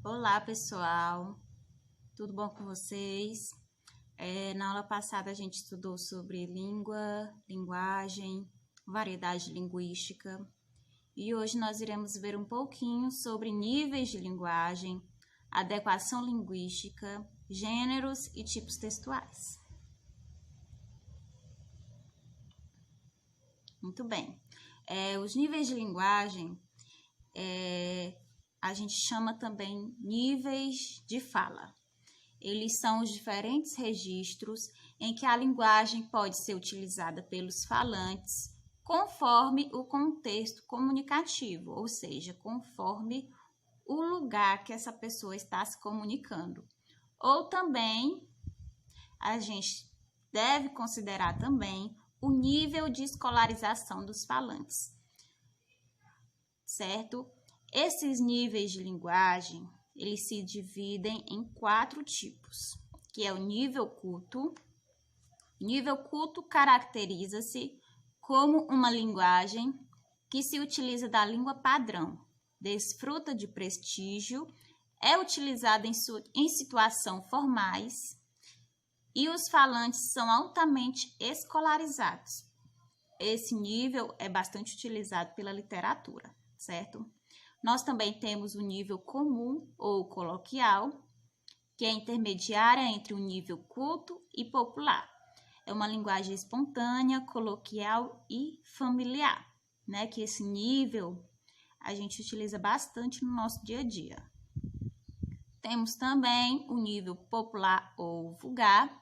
Olá, pessoal, tudo bom com vocês? Na aula passada a gente estudou sobre língua, linguagem, variedade linguística e hoje nós iremos ver um pouquinho sobre níveis de linguagem, adequação linguística, gêneros e tipos textuais. Muito bem, os níveis de linguagem a gente chama também níveis de fala. Eles são os diferentes registros em que a linguagem pode ser utilizada pelos falantes conforme o contexto comunicativo, ou seja, conforme o lugar que essa pessoa está se comunicando. Ou também, a gente deve considerar também o nível de escolarização dos falantes, certo? Esses níveis de linguagem, eles se dividem em 4 tipos, que é o nível culto. O nível culto caracteriza-se como uma linguagem que se utiliza da língua padrão, desfruta de prestígio, é utilizada em situações formais e os falantes são altamente escolarizados. Esse nível é bastante utilizado pela literatura, certo? Nós também temos o nível comum ou coloquial, que é intermediária entre o nível culto e popular. É uma linguagem espontânea, coloquial e familiar, né? Que esse nível a gente utiliza bastante no nosso dia a dia. Temos também o nível popular ou vulgar,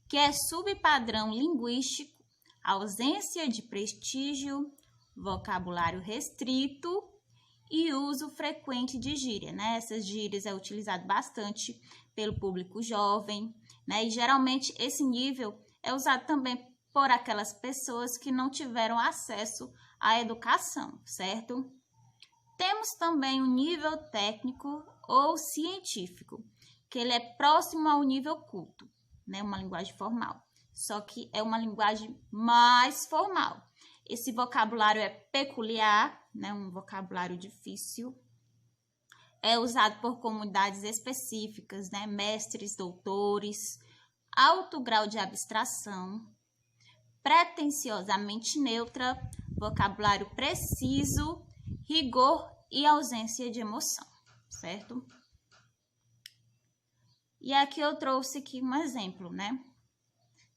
que é subpadrão linguístico, ausência de prestígio, vocabulário restrito e uso frequente de gíria, né? Essas gírias é utilizado bastante pelo público jovem, né? E geralmente esse nível é usado também por aquelas pessoas que não tiveram acesso à educação, certo? Temos também o nível técnico ou científico, que ele é próximo ao nível culto, né? Uma linguagem formal, só que é uma linguagem mais formal. Esse vocabulário é peculiar, né? Um vocabulário difícil. É usado por comunidades específicas, né? Mestres, doutores, alto grau de abstração, pretensiosamente neutra, vocabulário preciso, rigor e ausência de emoção, certo? E aqui eu trouxe aqui um exemplo, né?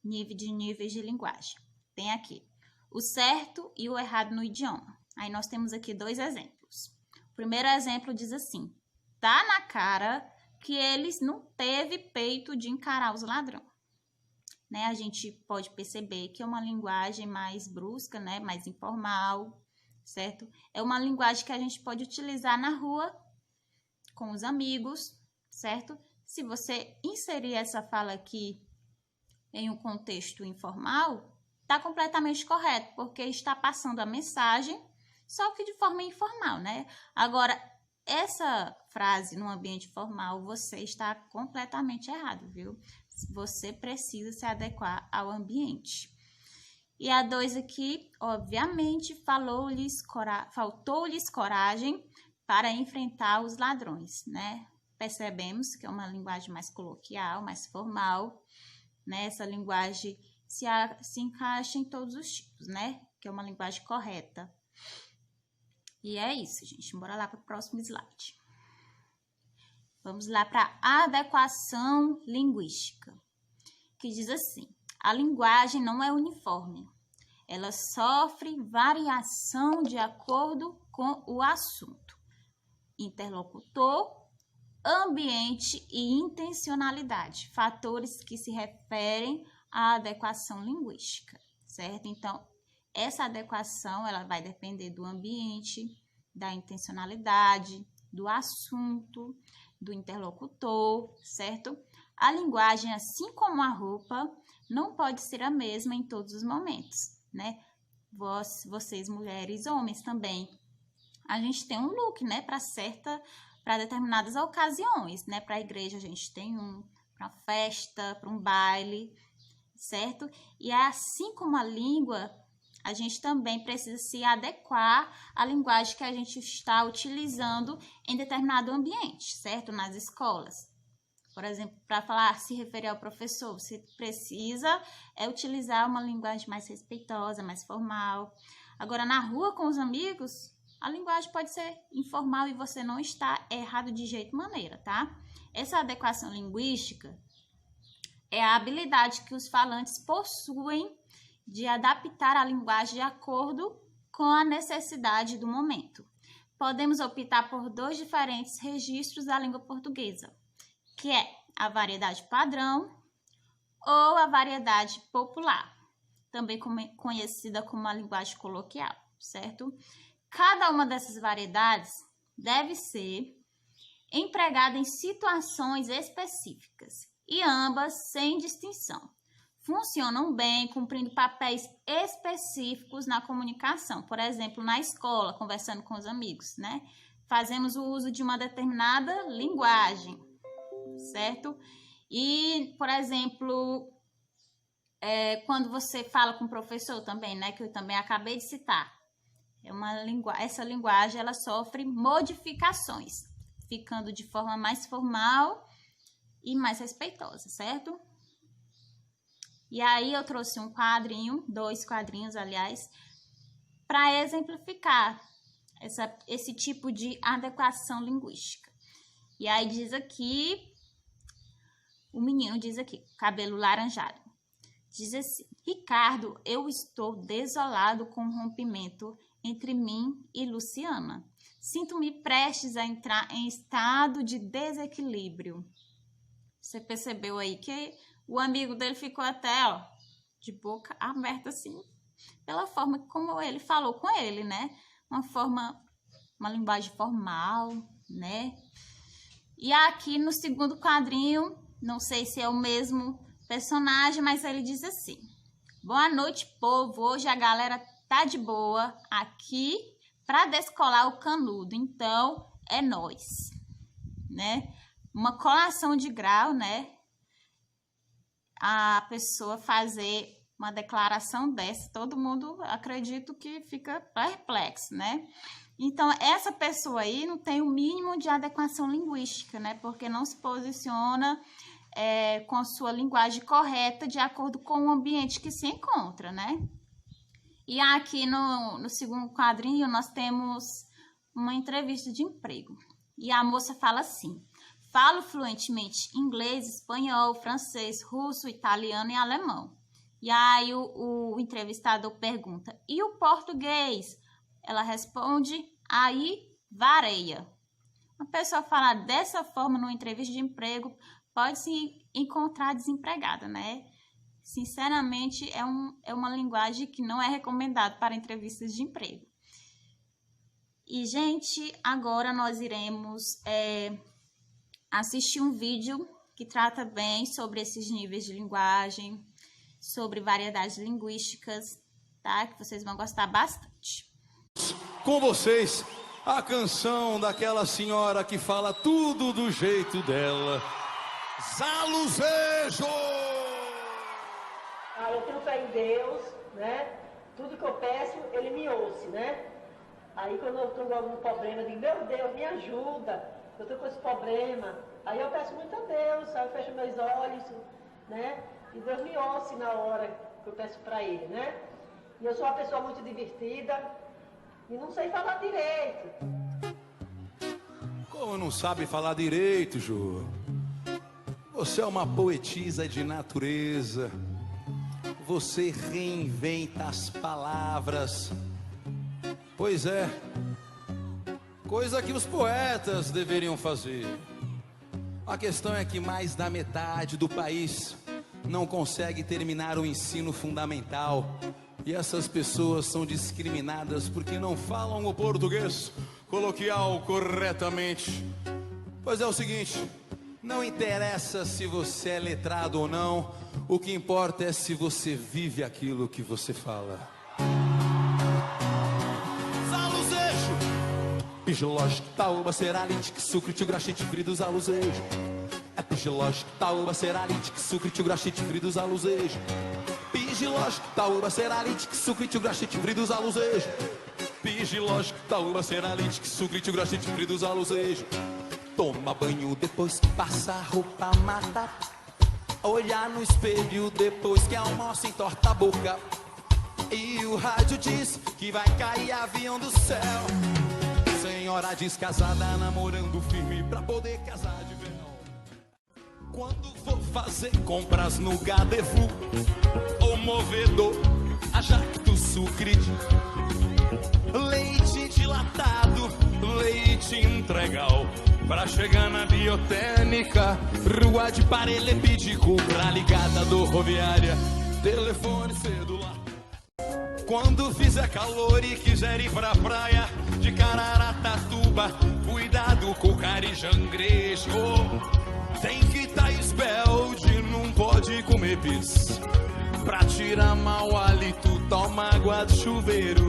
Níveis de linguagem. Tem aqui o certo e o errado no idioma. Aí nós temos aqui 2 exemplos. O primeiro exemplo diz assim: tá na cara que eles não teve peito de encarar os ladrões. Né? A gente pode perceber que é uma linguagem mais brusca, né? Mais informal, certo? É uma linguagem que a gente pode utilizar na rua com os amigos, certo? Se você inserir essa fala aqui em um contexto informal, está completamente correto, porque está passando a mensagem, só que de forma informal, né? Agora, essa frase no ambiente formal, você está completamente errado, viu? Você precisa se adequar ao ambiente. E a 2 aqui, obviamente, faltou-lhes coragem para enfrentar os ladrões, né? Percebemos que é uma linguagem mais coloquial, mais formal, né? Essa linguagem se encaixa em todos os tipos, né? Que é uma linguagem correta. E é isso, gente. Bora lá para o próximo slide. Vamos lá para a adequação linguística, que diz assim: a linguagem não é uniforme. Ela sofre variação de acordo com o assunto, interlocutor, ambiente e intencionalidade, fatores que se referem à adequação linguística, certo? Então, essa adequação ela vai depender do ambiente, da intencionalidade, do assunto, do interlocutor, certo? A linguagem, assim como a roupa, não pode ser a mesma em todos os momentos, né? Vocês, mulheres, homens também, a gente tem um look, né, para determinadas ocasiões, né? Para a igreja a gente tem um, para uma festa, para um baile, certo? E assim como a língua, a gente também precisa se adequar à linguagem que a gente está utilizando em determinado ambiente, certo? Nas escolas. Por exemplo, para falar, se referir ao professor, você precisa utilizar uma linguagem mais respeitosa, mais formal. Agora, na rua com os amigos, a linguagem pode ser informal e você não está errado de jeito maneira, tá? Essa adequação linguística é a habilidade que os falantes possuem de adaptar a linguagem de acordo com a necessidade do momento. Podemos optar por 2 diferentes registros da língua portuguesa, que é a variedade padrão ou a variedade popular, também conhecida como a linguagem coloquial, certo? Cada uma dessas variedades deve ser empregada em situações específicas e ambas sem distinção. Funcionam bem, cumprindo papéis específicos na comunicação. Por exemplo, na escola, conversando com os amigos, né? Fazemos o uso de uma determinada linguagem, certo? E, por exemplo, quando você fala com o professor também, né? Que eu também acabei de citar. Essa linguagem, ela sofre modificações, ficando de forma mais formal e mais respeitosa, certo? E aí eu trouxe um quadrinho, 2 quadrinhos, aliás, para exemplificar esse tipo de adequação linguística. E aí diz aqui, o menino diz aqui, cabelo laranjado, diz assim: Ricardo, eu estou desolado com o rompimento entre mim e Luciana. Sinto-me prestes a entrar em estado de desequilíbrio. Você percebeu aí que o amigo dele ficou até, ó, de boca aberta assim, pela forma como ele falou com ele, né? Uma linguagem formal, né? E aqui no segundo quadrinho, não sei se é o mesmo personagem, mas ele diz assim: boa noite, povo. Hoje a galera tá de boa aqui para descolar o canudo. Então, é nóis, né? Uma colação de grau, né? A pessoa fazer uma declaração dessa, todo mundo, acredito que fica perplexo, né? Então, essa pessoa aí não tem o mínimo de adequação linguística, né? Porque não se posiciona com a sua linguagem correta de acordo com o ambiente que se encontra, né? E aqui no segundo quadrinho nós temos uma entrevista de emprego. E a moça fala assim: falo fluentemente inglês, espanhol, francês, russo, italiano e alemão. E aí o entrevistador pergunta: e o português? Ela responde: aí varia. Uma pessoa falar dessa forma numa entrevista de emprego pode se encontrar desempregada, né? Sinceramente, é uma linguagem que não é recomendada para entrevistas de emprego. E, gente, agora nós iremos assistir um vídeo que trata bem sobre esses níveis de linguagem, sobre variedades linguísticas, tá? Que vocês vão gostar bastante. Com vocês, a canção daquela senhora que fala tudo do jeito dela, Zaluzejo! Eu tenho fé em Deus, né? Tudo que eu peço, Ele me ouve, né? Aí quando eu estou com algum problema, eu digo: meu Deus, me ajuda, eu estou com esse problema. Aí eu peço muito a Deus, aí eu fecho meus olhos, né? E Deus me ouve na hora que eu peço para Ele, né? E eu sou uma pessoa muito divertida e não sei falar direito. Como não sabe falar direito, Ju? Você é uma poetisa de natureza. Você reinventa as palavras. Pois é, coisa que os poetas deveriam fazer. A questão é que mais da metade do país não consegue terminar o ensino fundamental. E essas pessoas são discriminadas porque não falam o português coloquial corretamente. Pois é o seguinte, não interessa se você é letrado ou não, o que importa é se você vive aquilo que você fala. Zaluzejo! Pigilógico, taúba, seralite, sucre, graxite, fridos, aluzejo. É pigilógico, taúba, seralite, sucre, graxite, fridos, aluzejo. Pigilógico, taúba, seralite, sucrite, graxite, vridos, aluzejo. Pigilógico, taúba, seralite, sucrite, graxite, vridos, aluzejo. Toma banho depois que passa a roupa, mata. Olhar no espelho depois que almoça, entorta a boca. E o rádio diz que vai cair avião do céu. Senhora descasada namorando firme pra poder casar de verão. Quando for fazer compras no Gadefu ou movedor, a Jacto Sucrite, leite dilatado, leite integral, pra chegar na Biotécnica, Rua de Paralelepídico, pra ligada do rodoviária, telefone celular. Quando fizer calor e quiser ir pra praia de Cararatuba, cuidado com o carijangrejo. Tem que tá esbelde, não pode comer pis. Pra tirar mau hálito, toma água de chuveiro.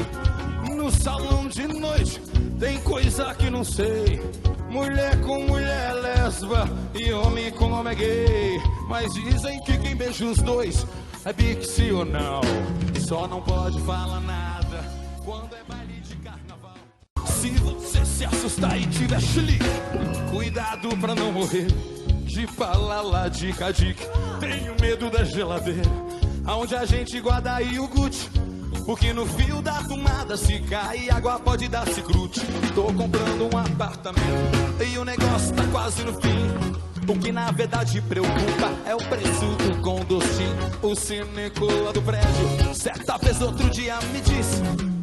No salão de noite tem coisa que não sei. Mulher com mulher é lesba e homem com homem é gay. Mas dizem que quem beija os dois é biccional. Só não pode falar nada quando é baile de carnaval. Se você se assustar e tiver chilique, cuidado pra não morrer de palala de cadique. Tenho medo da geladeira, aonde a gente guarda iogurte, porque no fio da tomada se cai, água pode dar cicrute. Tô comprando um apartamento e o negócio tá quase no fim. O que na verdade preocupa é o preço do condostinho. O cinecola do prédio certa vez outro dia me disse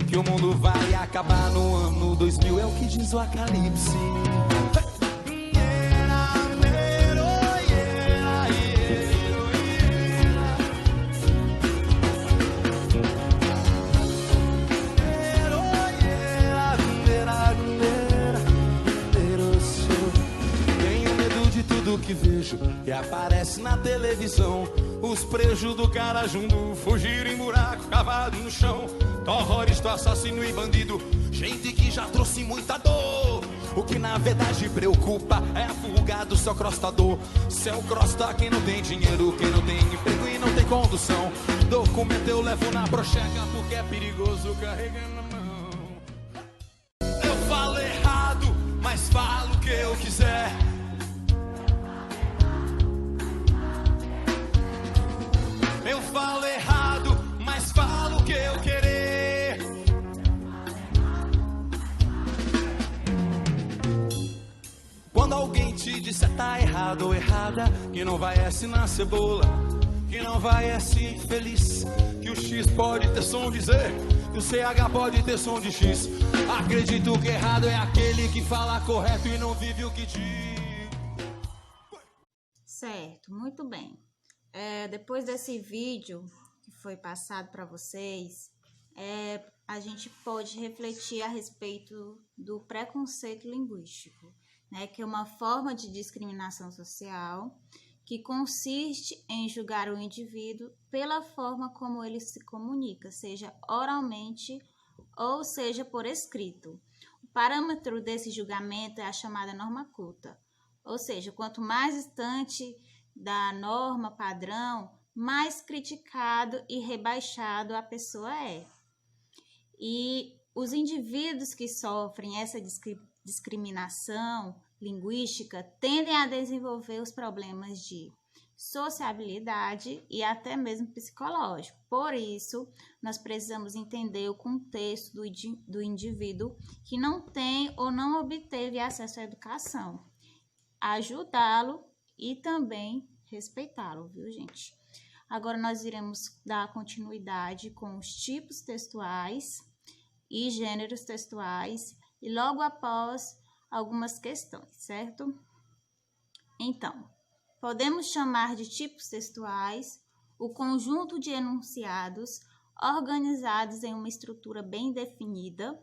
que o mundo vai acabar no ano 2000, é o que diz o Apocalipse. Que vejo e aparece na televisão os prejos do Carajundu fugir em buraco cavado no chão. Terrorista, assassino e bandido, gente que já trouxe muita dor. O que na verdade preocupa é a fuga do seu crostador. Seu crosta quem não tem dinheiro, quem não tem emprego e não tem condução. Documento eu levo na brocheca porque é perigoso carregar na mão. Eu falo errado, mas falo o que eu quiser. Eu falo errado, mas falo o que eu querer. Quando alguém te disser tá errado ou errada, que não vai S na cebola, que não vai S feliz, que o X pode ter som de Z, que o CH pode ter som de X. Acredito que errado é aquele que fala correto e não vive o que diz. Certo, muito bem. Depois desse vídeo que foi passado para vocês, a gente pode refletir a respeito do preconceito linguístico, né, que é uma forma de discriminação social que consiste em julgar o indivíduo pela forma como ele se comunica, seja oralmente ou seja por escrito. O parâmetro desse julgamento é a chamada norma culta, ou seja, quanto mais distante da norma padrão, mais criticado e rebaixado a pessoa é. E os indivíduos que sofrem essa discriminação linguística tendem a desenvolver os problemas de sociabilidade e até mesmo psicológico. Por isso, nós precisamos entender o contexto do indivíduo que não tem ou não obteve acesso à educação, ajudá-lo e também respeitá-lo, viu, gente? Agora nós iremos dar continuidade com os tipos textuais e gêneros textuais e logo após algumas questões, certo? Então, podemos chamar de tipos textuais o conjunto de enunciados organizados em uma estrutura bem definida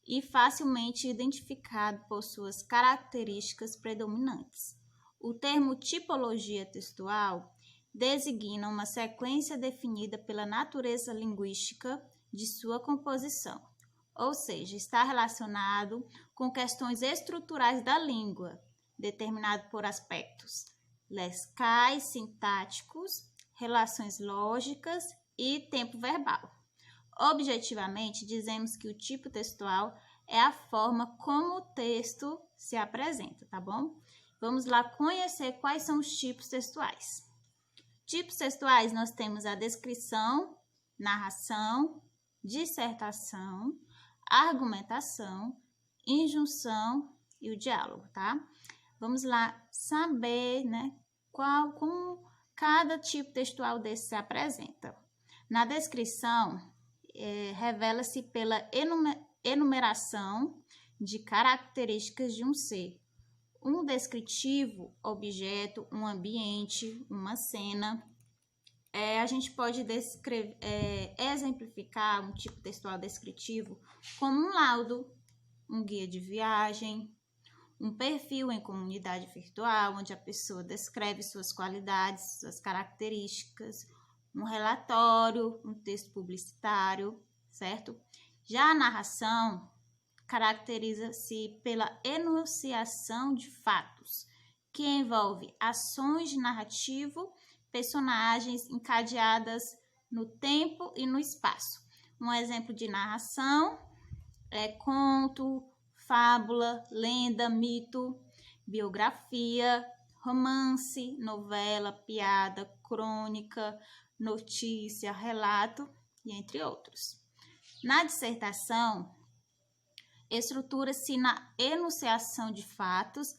e facilmente identificado por suas características predominantes. O termo tipologia textual designa uma sequência definida pela natureza linguística de sua composição, ou seja, está relacionado com questões estruturais da língua, determinado por aspectos lexicais, sintáticos, relações lógicas e tempo verbal. Objetivamente, dizemos que o tipo textual é a forma como o texto se apresenta, tá bom? Vamos lá conhecer quais são os tipos textuais. Tipos textuais, nós temos a descrição, narração, dissertação, argumentação, injunção e o diálogo, tá? Vamos lá saber, né, como cada tipo textual desse se apresenta. Na descrição, revela-se pela enumeração de características de um ser, um descritivo, objeto, um ambiente, uma cena. A gente pode exemplificar um tipo textual descritivo como um laudo, um guia de viagem, um perfil em comunidade virtual, onde a pessoa descreve suas qualidades, suas características, um relatório, um texto publicitário, certo? Já a narração caracteriza-se pela enunciação de fatos, que envolve ações de narrativo, personagens encadeadas no tempo e no espaço. Um exemplo de narração é conto, fábula, lenda, mito, biografia, romance, novela, piada, crônica, notícia, relato e entre outros. Na dissertação, estrutura-se na enunciação de fatos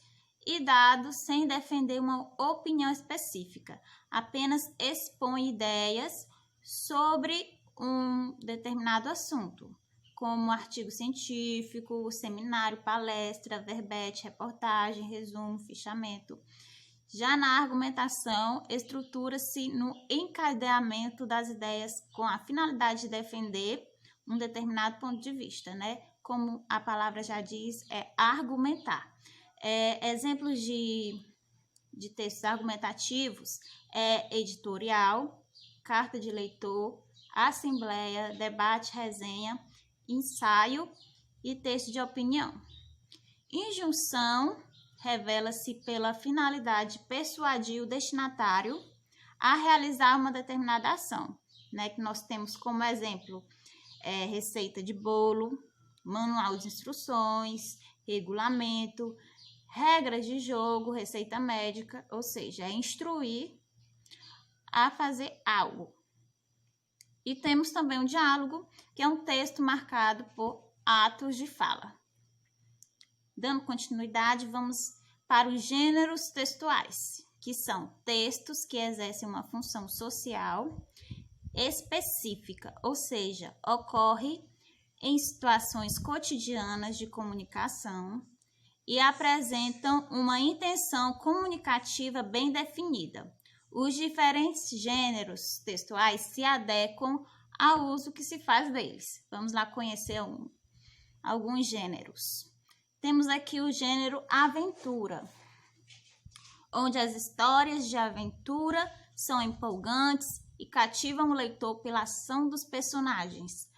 e dados sem defender uma opinião específica, apenas expõe ideias sobre um determinado assunto, como artigo científico, seminário, palestra, verbete, reportagem, resumo, fichamento. Já na argumentação, estrutura-se no encadeamento das ideias com a finalidade de defender um determinado ponto de vista, né? Como a palavra já diz, é argumentar. Exemplos de textos argumentativos é editorial, carta de leitor, assembleia, debate, resenha, ensaio e texto de opinião. Injunção revela-se pela finalidade de persuadir o destinatário a realizar uma determinada ação, né? Que nós temos como exemplo receita de bolo, manual de instruções, regulamento, regras de jogo, receita médica, ou seja, instruir a fazer algo. E temos também o diálogo, que é um texto marcado por atos de fala. Dando continuidade, vamos para os gêneros textuais, que são textos que exercem uma função social específica, ou seja, ocorre em situações cotidianas de comunicação e apresentam uma intenção comunicativa bem definida. Os diferentes gêneros textuais se adequam ao uso que se faz deles. Vamos lá conhecer alguns gêneros. Temos aqui o gênero aventura, onde as histórias de aventura são empolgantes e cativam o leitor pela ação dos personagens.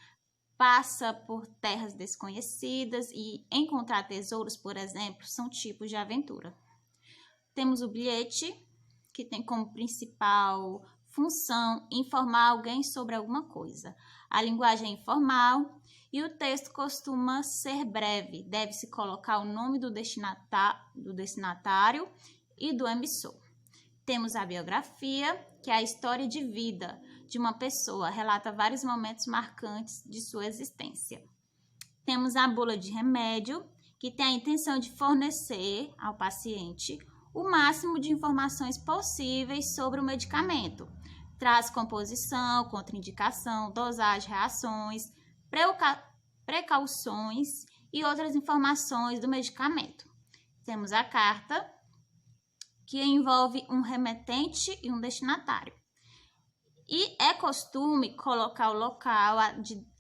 Passa por terras desconhecidas e encontrar tesouros, por exemplo, são tipos de aventura. Temos o bilhete, que tem como principal função informar alguém sobre alguma coisa. A linguagem é informal e o texto costuma ser breve. Deve-se colocar o nome do destinatário e do emissor. Temos a biografia, que é a história de vida de uma pessoa, relata vários momentos marcantes de sua existência. Temos a bula de remédio, que tem a intenção de fornecer ao paciente o máximo de informações possíveis sobre o medicamento. Traz composição, contraindicação, dosagem, reações, precauções e outras informações do medicamento. Temos a carta, que envolve um remetente e um destinatário. E é costume colocar o local,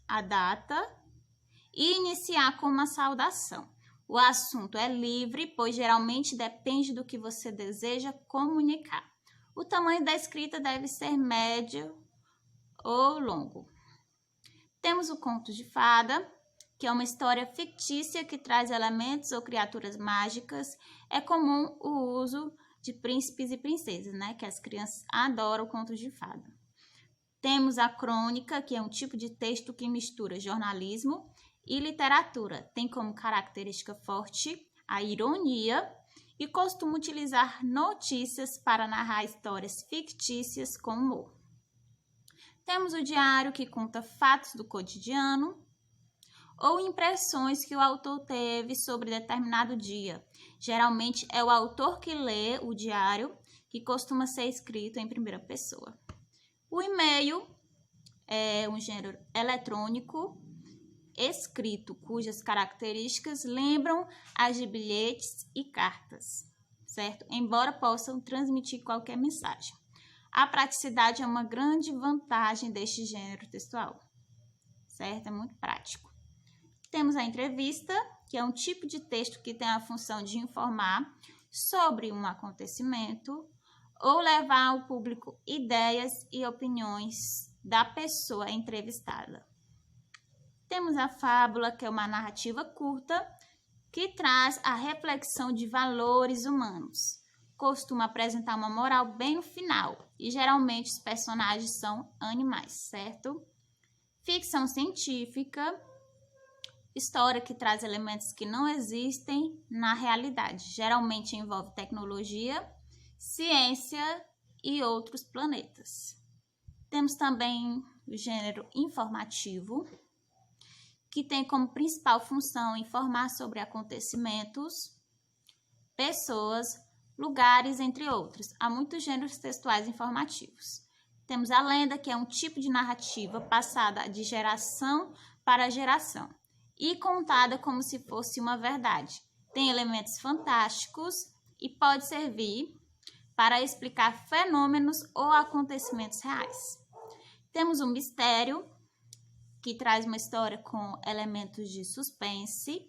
a data e iniciar com uma saudação. O assunto é livre, pois geralmente depende do que você deseja comunicar. O tamanho da escrita deve ser médio ou longo. Temos o conto de fada, que é uma história fictícia que traz elementos ou criaturas mágicas. É comum o uso de príncipes e princesas, né? Que as crianças adoram contos de fada. Temos a crônica, que é um tipo de texto que mistura jornalismo e literatura. Tem como característica forte a ironia e costuma utilizar notícias para narrar histórias fictícias com humor. Temos o diário, que conta fatos do cotidiano ou impressões que o autor teve sobre determinado dia. Geralmente é o autor que lê o diário, que costuma ser escrito em primeira pessoa. O e-mail é um gênero eletrônico escrito, cujas características lembram as de bilhetes e cartas, certo? Embora possam transmitir qualquer mensagem. A praticidade é uma grande vantagem deste gênero textual, certo? É muito prático. Temos a entrevista, que é um tipo de texto que tem a função de informar sobre um acontecimento ou levar ao público ideias e opiniões da pessoa entrevistada. Temos a fábula, que é uma narrativa curta que traz a reflexão de valores humanos. Costuma apresentar uma moral bem no final e geralmente os personagens são animais, certo? Ficção científica, história que traz elementos que não existem na realidade. Geralmente envolve tecnologia, ciência e outros planetas. Temos também o gênero informativo, que tem como principal função informar sobre acontecimentos, pessoas, lugares, entre outros. Há muitos gêneros textuais informativos. Temos a lenda, que é um tipo de narrativa passada de geração para geração e contada como se fosse uma verdade. Tem elementos fantásticos e pode servir para explicar fenômenos ou acontecimentos reais. Temos um mistério, que traz uma história com elementos de suspense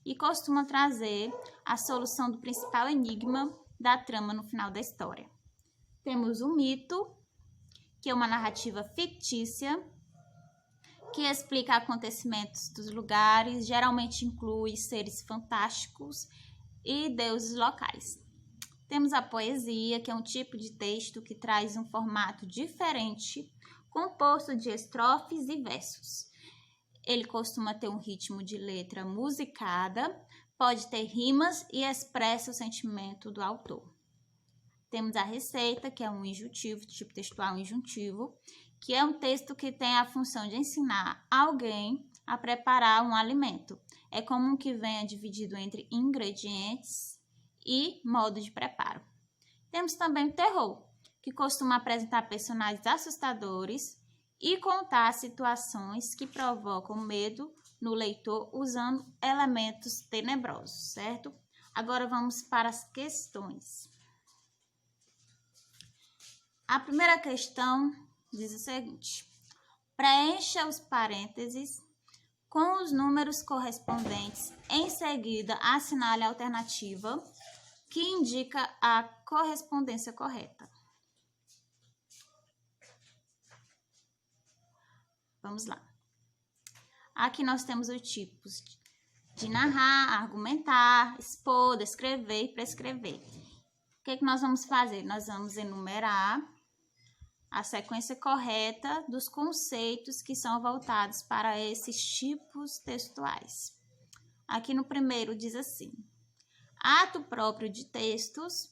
e costuma trazer a solução do principal enigma da trama no final da história. Temos o mito, que é uma narrativa fictícia que explica acontecimentos dos lugares, geralmente inclui seres fantásticos e deuses locais. Temos a poesia, que é um tipo de texto que traz um formato diferente, composto de estrofes e versos. Ele costuma ter um ritmo de letra musicada, pode ter rimas e expressa o sentimento do autor. Temos a receita, que é um injuntivo, tipo textual injuntivo, que é um texto que tem a função de ensinar alguém a preparar um alimento. É comum que venha dividido entre ingredientes e modo de preparo. Temos também o terror, que costuma apresentar personagens assustadores e contar situações que provocam medo no leitor usando elementos tenebrosos, certo? Agora vamos para as questões. A primeira questão diz o seguinte: preencha os parênteses com os números correspondentes. Em seguida, assinale a alternativa que indica a correspondência correta. Vamos lá. Aqui nós temos os tipos de narrar, argumentar, expor, descrever e prescrever. O que nós vamos fazer? Nós vamos enumerar a sequência correta dos conceitos que são voltados para esses tipos textuais. Aqui no primeiro diz assim: ato próprio de textos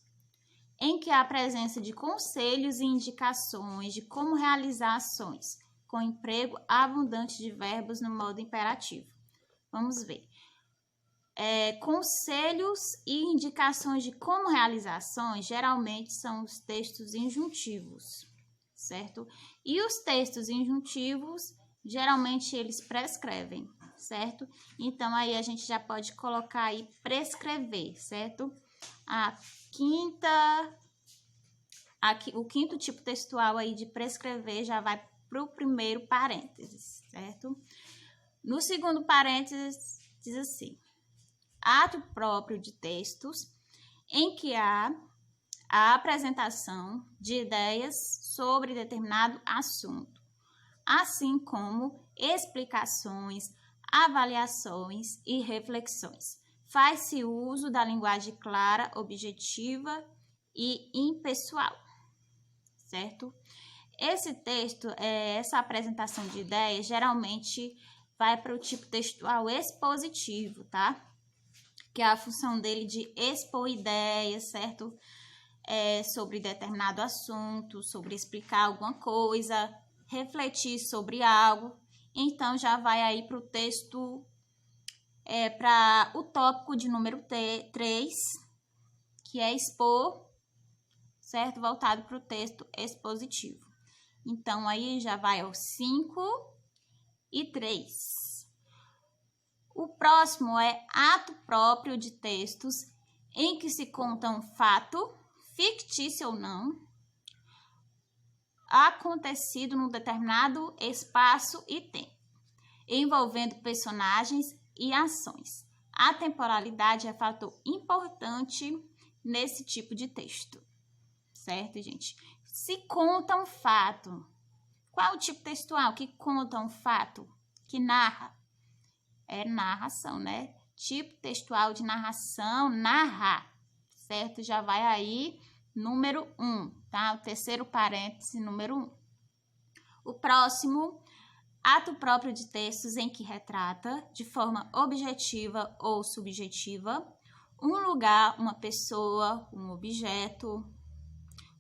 em que há a presença de conselhos e indicações de como realizar ações, com emprego abundante de verbos no modo imperativo. Vamos ver. Conselhos e indicações de como realizar ações geralmente são os textos injuntivos, certo? E os textos injuntivos, geralmente eles prescrevem, certo? Então, aí a gente já pode colocar aí prescrever, certo? O quinto tipo textual aí de prescrever já vai para o primeiro parênteses, certo? No segundo parênteses, diz assim: ato próprio de textos em que há a apresentação de ideias sobre determinado assunto, assim como explicações, avaliações e reflexões. Faz-se uso da linguagem clara, objetiva e impessoal, certo? Esse texto, essa apresentação de ideias, geralmente vai para o tipo textual expositivo, tá? Que é a função dele de expor ideias, certo? Sobre determinado assunto, sobre explicar alguma coisa, refletir sobre algo. Então, já vai aí para o texto, para o tópico de número 3, que é expor, certo? Voltado para o texto expositivo. Então, aí já vai ao 5 e 3. O próximo é ato próprio de textos em que se conta um fato, fictício ou não, acontecido num determinado espaço e tempo, envolvendo personagens e ações. A temporalidade é fator importante nesse tipo de texto, certo, gente? Se conta um fato, qual é o tipo textual que conta um fato, que narra? É narração, né? Tipo textual de narração, narrar, certo? Já vai aí número 1, tá? O terceiro parêntese, número 1. O próximo, ato próprio de textos em que retrata, de forma objetiva ou subjetiva, um lugar, uma pessoa, um objeto,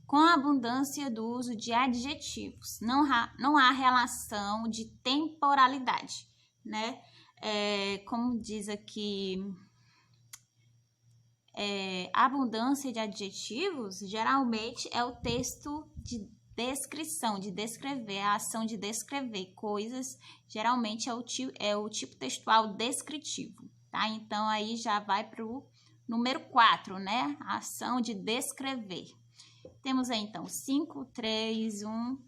com a abundância do uso de adjetivos. Não há relação de temporalidade, né? Como diz aqui, abundância de adjetivos, geralmente é o texto de descrição, de descrever, a ação de descrever coisas, geralmente é o tipo textual descritivo, tá? Então, aí já vai para o número 4, né? A ação de descrever. Temos aí, então, 5, 3, 1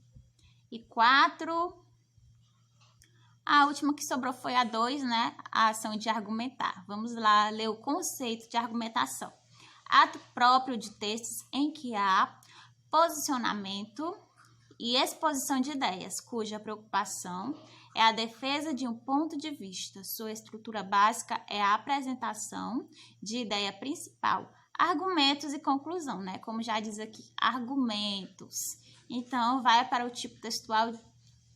e 4. A última que sobrou foi a 2, né? A ação de argumentar. Vamos lá ler o conceito de argumentação. Ato próprio de textos em que há posicionamento e exposição de ideias, cuja preocupação é a defesa de um ponto de vista. Sua estrutura básica é a apresentação de ideia principal, argumentos e conclusão, né? Como já diz aqui, argumentos. Então, vai para o tipo textual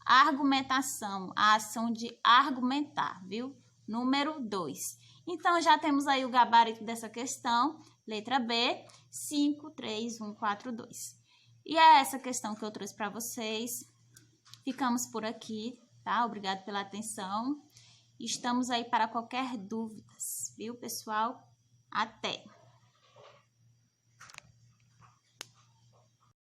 argumentação, a ação de argumentar, viu? Número 2. Então, já temos aí o gabarito dessa questão, letra B, 5, 3, 1, 4, 2. E é essa questão que eu trouxe para vocês. Ficamos por aqui, tá? Obrigado pela atenção. Estamos aí para qualquer dúvidas, viu, pessoal? Até!